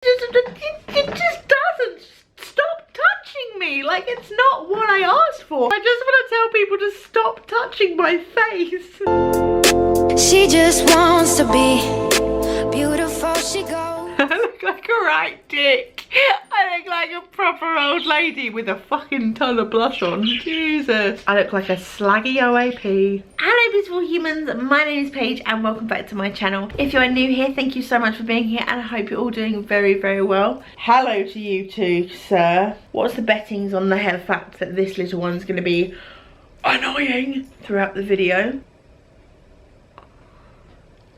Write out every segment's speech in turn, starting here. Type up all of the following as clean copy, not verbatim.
It just doesn't stop touching me. Like, it's not what I asked for. I just want to tell people to stop touching my face. She just wants to be beautiful. She goes. I look like a right dick. I look like a proper old lady with a fucking ton of blush on. Jesus. I look like a slaggy OAP. Hello beautiful humans, my name is Paige and welcome back to my channel. If you are new here, thank you so much for being here and I hope you're all doing very, very well. Hello to you too, sir. What's the bettings on the fact that this little one's going to be annoying throughout the video?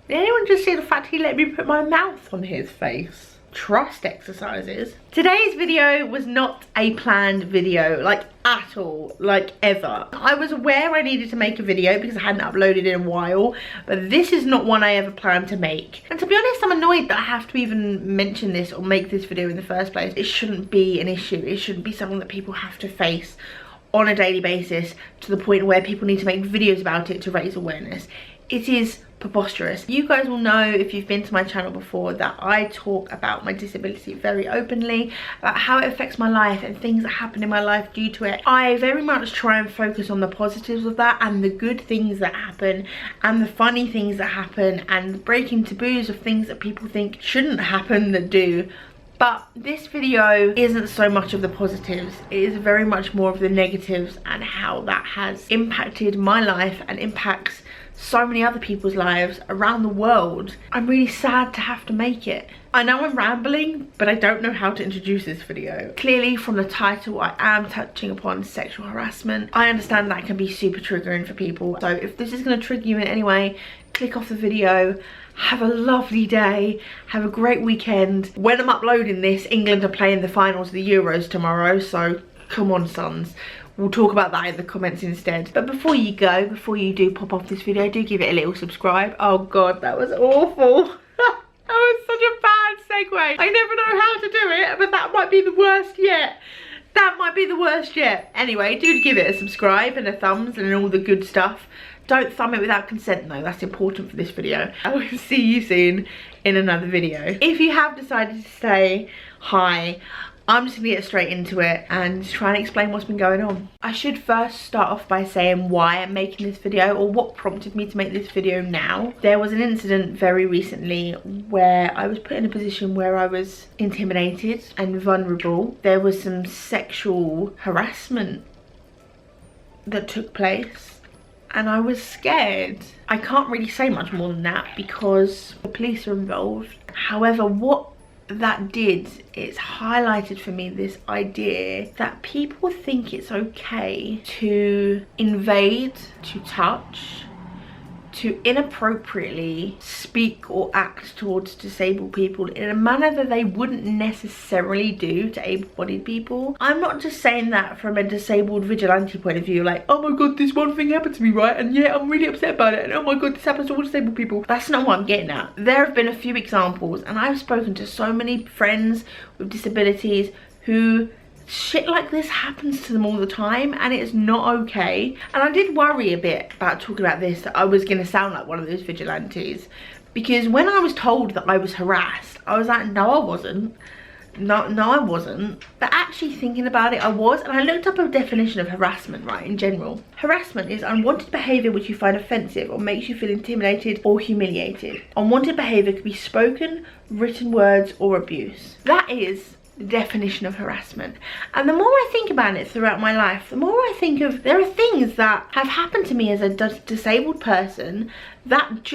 Did anyone just see the fact he let me put my mouth on his face? Trust exercises. Today's video was not a planned video, like at all, like ever. I was aware I needed to make a video because I hadn't uploaded in a while, but this is not one I ever planned to make. And to be honest, I'm annoyed that I have to even mention this or make this video in the first place. It shouldn't be an issue. It shouldn't be something that people have to face on a daily basis to the point where people need to make videos about it to raise awareness. It is preposterous. You guys will know if you've been to my channel before that I talk about my disability very openly, about how it affects my life and things that happen in my life due to it. I very much try and focus on the positives of that and the good things that happen and the funny things that happen and breaking taboos of things that people think shouldn't happen that do. But this video isn't so much of the positives, it is very much more of the negatives and how that has impacted my life and impacts so many other people's lives around the world. I'm really sad to have to make it. I know I'm rambling, but I don't know how to introduce this video. Clearly from the title, I am touching upon sexual harassment. I understand that can be super triggering for people. So if this is going to trigger you in any way, click off the video. Have a lovely day, have a great weekend. When I'm uploading this, England are playing the finals of the Euros tomorrow, so come on sons. We'll talk about that in the comments instead. But before you go, before you do pop off this video, do give it a little subscribe. Oh god, that was awful. That was such a bad segue. I never know how to do it, but that might be the worst yet. That might be the worst yet. Anyway, do give it a subscribe and a thumbs and all the good stuff. Don't thumb it without consent though, that's important for this video. I will see you soon in another video. If you have decided to say hi, I'm just gonna get straight into it and try and explain what's been going on. I should first start off by saying why I'm making this video or what prompted me to make this video now. There was an incident very recently where I was put in a position where I was intimidated and vulnerable. There was some sexual harassment that took place and I was scared. I can't really say much more than that because the police are involved. However, what that did, it's highlighted for me this idea that people think it's okay to invade, to touch, to inappropriately speak or act towards disabled people in a manner that they wouldn't necessarily do to able-bodied people. I'm not just saying that from a disabled vigilante point of view, like, oh my god, this one thing happened to me, right? And yeah, I'm really upset about it. And oh my god, this happens to all disabled people. That's not what I'm getting at. There have been a few examples and I've spoken to so many friends with disabilities who shit like this happens to them all the time and it's not okay. And I did worry a bit about talking about this, that I was going to sound like one of those vigilantes, because when I was told that I was harassed, I was like, no I wasn't. No I wasn't. But actually thinking about it, I was. And I looked up a definition of harassment, right, in general. Harassment is unwanted behaviour which you find offensive or makes you feel intimidated or humiliated. Unwanted behaviour could be spoken, written words or abuse. That is the definition of harassment. And the more I think about it throughout my life, the more I think of there are things that have happened to me as a disabled person that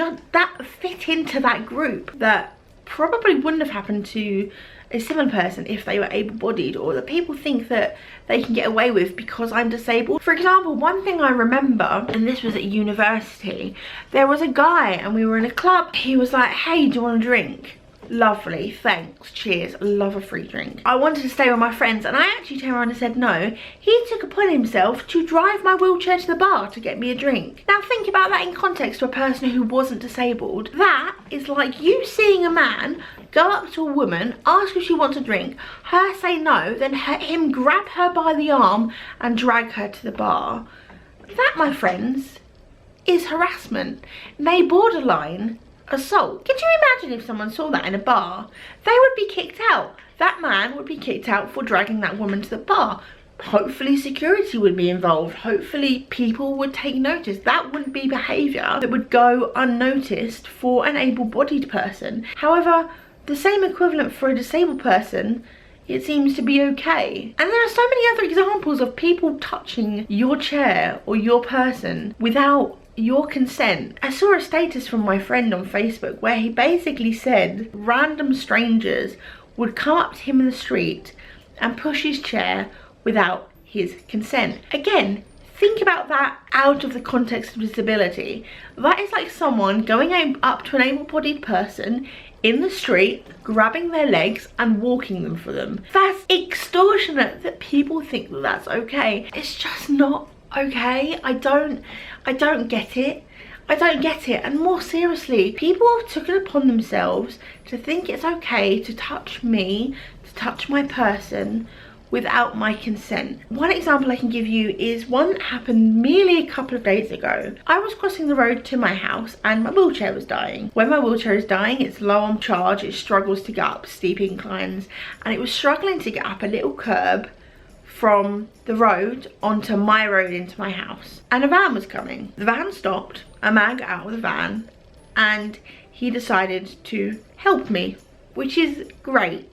fit into that group that probably wouldn't have happened to a similar person if they were able-bodied, or that people think that they can get away with because I'm disabled. For example, one thing I remember, and this was at university, there was a guy and we were in a club. He was like, hey, do you want a drink? Lovely, thanks, cheers, love a free drink. I wanted to stay with my friends and I actually turned around and said no. He took upon himself to drive my wheelchair to the bar to get me a drink. Now think about that in context to a person who wasn't disabled. That is like you seeing a man go up to a woman, ask if she wants a drink, her say no, then him grab her by the arm and drag her to the bar. That, my friends, is harassment. May borderline assault. Could you imagine if someone saw that in a bar? They would be kicked out. That man would be kicked out for dragging that woman to the bar. Hopefully security would be involved. Hopefully people would take notice. That wouldn't be behaviour that would go unnoticed for an able-bodied person. However, the same equivalent for a disabled person, it seems to be okay. And there are so many other examples of people touching your chair or your person without your consent. I saw a status from my friend on Facebook where he basically said random strangers would come up to him in the street and push his chair without his consent. Again, think about that out of the context of disability. That is like someone going up to an able-bodied person in the street, grabbing their legs and walking them for them. That's extortionate that people think that that's okay. It's just not okay. I don't get it. I don't get it. And more seriously, people have taken it upon themselves to think it's okay to touch me, to touch my person, without my consent. One example I can give you is one that happened merely a couple of days ago. I was crossing the road to my house and my wheelchair was dying. When my wheelchair is dying, it's low on charge, it struggles to get up steep inclines, and it was struggling to get up a little curb from the road onto my road into my house. And a van was coming. The van stopped, a man got out of the van, and he decided to help me, which is great.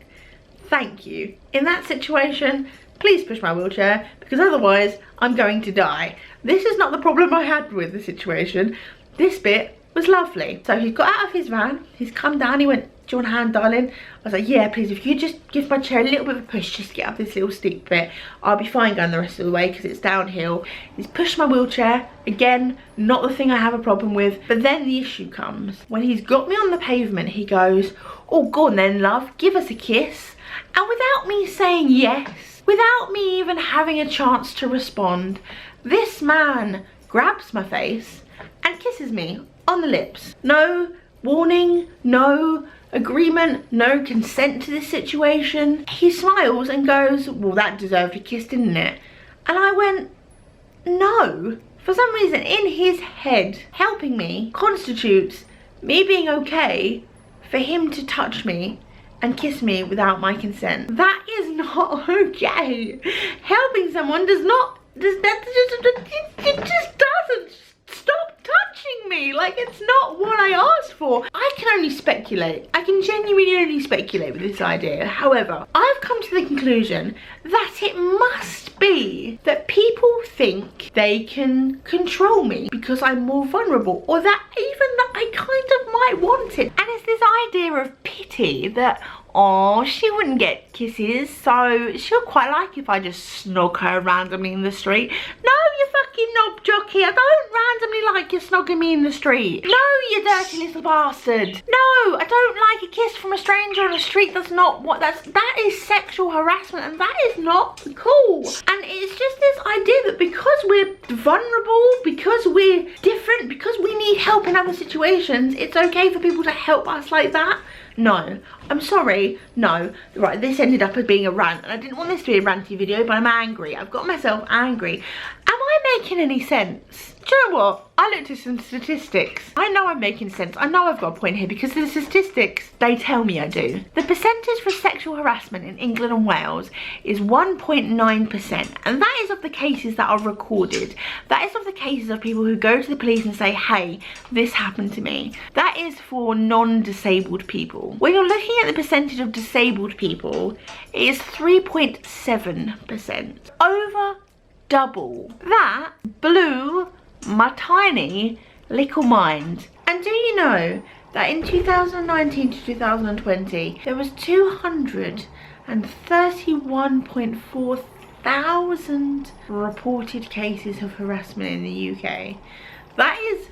Thank you. In that situation, please push my wheelchair, because otherwise I'm going to die. This is not the problem I had with the situation. This bit was lovely. So he got out of his van, he's come down, he went, do you want a hand, darling? I was like, yeah, please, if you just give my chair a little bit of a push just to get up this little steep bit, I'll be fine going the rest of the way because it's downhill. He's pushed my wheelchair. Again, not the thing I have a problem with. But then the issue comes. When he's got me on the pavement, he goes, oh, go on then, love, give us a kiss. And without me saying yes, without me even having a chance to respond, this man grabs my face and kisses me on the lips. No warning, no agreement, no consent to this situation. He smiles and goes, well, that deserved a kiss, didn't it? And I went, no. For some reason in his head, helping me constitutes me being okay for him to touch me and kiss me without my consent. That is not okay. Helping someone it just doesn't. Stop touching me. Like, it's not what I asked for. I can only speculate. I can genuinely only speculate with this idea. However, I've come to the conclusion that it must be that people think they can control me because I'm more vulnerable, or that even that I kind of might want it. And it's this idea of pity that, oh, she wouldn't get kisses, so she'll quite like if I just snog her randomly in the street. No, you fucking knob jockey, I don't randomly like you snogging me in the street. No, you dirty little bastard. No, I don't like a kiss from a stranger on the street. That's not what, that is sexual harassment, and that is not cool. And it's just this idea that because we're vulnerable, because we're different, because we need help in other situations, it's okay for people to help us like that. No, I'm sorry, no. Right, this ended up as being a rant, and I didn't want this to be a ranty video, but I'm angry. I've got myself angry. Am I making any sense? Do you know what? I looked at some statistics. I know I'm making sense. I know I've got a point here because the statistics, they tell me I do. The percentage for sexual harassment in England and Wales is 1.9%. And that is of the cases that are recorded. That is of the cases of people who go to the police and say, hey, this happened to me. That is for non-disabled people. When you're looking at the percentage of disabled people, it is 3.7%. Over double. That blew my tiny little mind. And do you know that in 2019 to 2020 there was 231.4 thousand reported cases of harassment in the UK. That is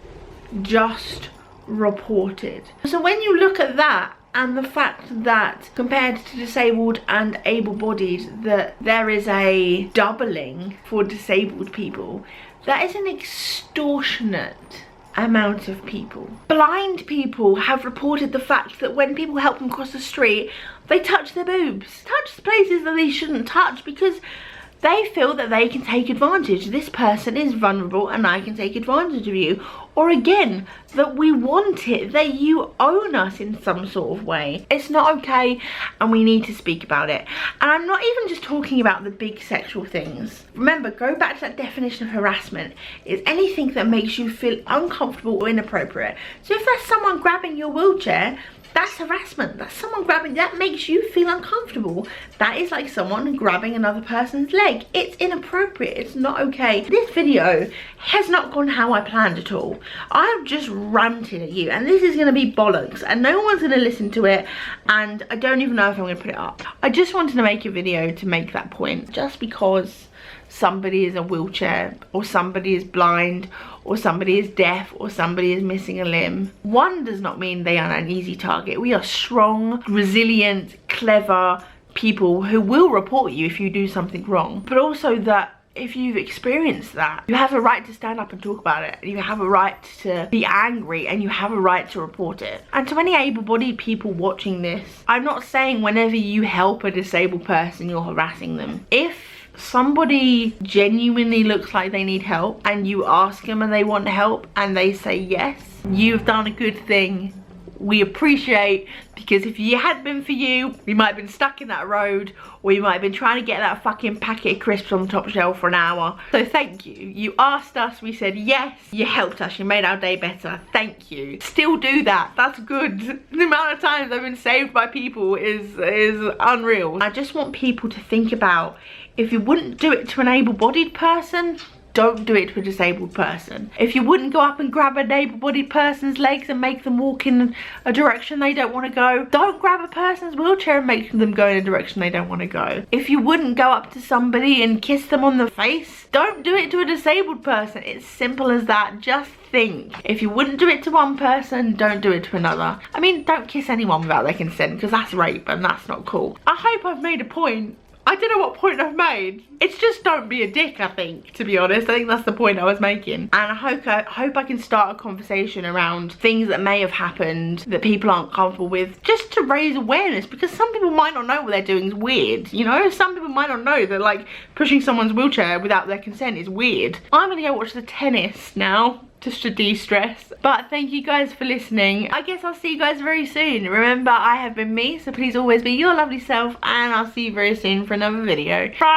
just reported. So when you look at that and the fact that compared to disabled and able-bodied that there is a doubling for disabled people, that is an extortionate amount of people. Blind people have reported the fact that when people help them cross the street, they touch their boobs, touch places that they shouldn't touch because They feel that they can take advantage. This person is vulnerable and I can take advantage of you. Or again, that we want it, that you own us in some sort of way. It's not okay and we need to speak about it. And I'm not even just talking about the big sexual things. Remember, go back to that definition of harassment. It's anything that makes you feel uncomfortable or inappropriate. So if there's someone grabbing your wheelchair, that's harassment. That's someone grabbing, that makes you feel uncomfortable. That is like someone grabbing another person's leg. It's inappropriate. It's not okay. This video has not gone how I planned at all. I've just ranted at you and this is going to be bollocks and no one's going to listen to it, and I don't even know if I'm going to put it up. I just wanted to make a video to make that point. Just because somebody is in a wheelchair or somebody is blind or somebody is deaf or somebody is missing a limb, one does not mean they are an easy target. We are strong, resilient, clever people who will report you if you do something wrong, but also that if you've experienced that, you have a right to stand up and talk about it. You have a right to be angry and you have a right to report it. And to any able-bodied people watching this, I'm not saying whenever you help a disabled person you're harassing them. If somebody genuinely looks like they need help and you ask them and they want help and they say yes, you've done a good thing. We appreciate, because if it hadn't been for you, we might have been stuck in that road, or you might have been trying to get that fucking packet of crisps on the top shelf for an hour. So thank you. You asked us, we said yes. You helped us, you made our day better. Thank you. Still do that. That's good. The amount of times I've been saved by people is unreal. I just want people to think about, if you wouldn't do it to an able-bodied person, don't do it to a disabled person. If you wouldn't go up and grab an able-bodied person's legs and make them walk in a direction they don't want to go, don't grab a person's wheelchair and make them go in a direction they don't want to go. If you wouldn't go up to somebody and kiss them on the face, don't do it to a disabled person. It's simple as that. Just think. If you wouldn't do it to one person, don't do it to another. I mean, don't kiss anyone without their consent, because that's rape and that's not cool. I hope I've made a point. I don't know what point I've made. It's just don't be a dick, I think, to be honest. I think that's the point I was making. And I hope I can start a conversation around things that may have happened that people aren't comfortable with, just to raise awareness, because some people might not know what they're doing is weird, you know? Some people might not know that, like, pushing someone's wheelchair without their consent is weird. I'm gonna go watch the tennis now, just to de-stress. But thank you guys for listening. I guess I'll see you guys very soon. Remember, I have been me, so please always be your lovely self, and I'll see you very soon for another video. Bye!